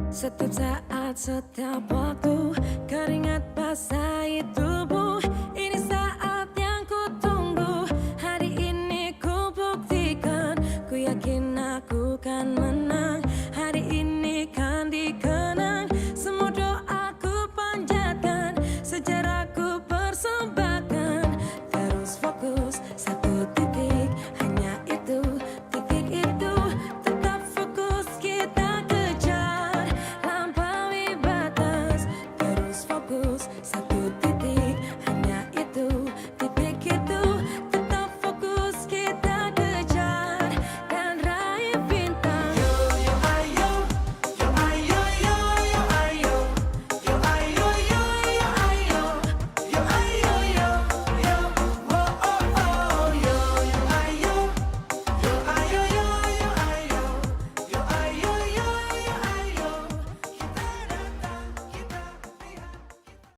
Setiap saat, setiap waktu, keringat basahi tubuh. Ini saat yang ku tunggu. Hari ini ku buktikan, ku yakin aku kan menang. Hari ini kan dikenang, semua doaku panjatkan, sejarahku persembahkan. Terus fokus, satu titik, hanya itu, titik itu. Tetap fokus, kita kejar, lampaui batas. Terus fokus, satu titik, hanya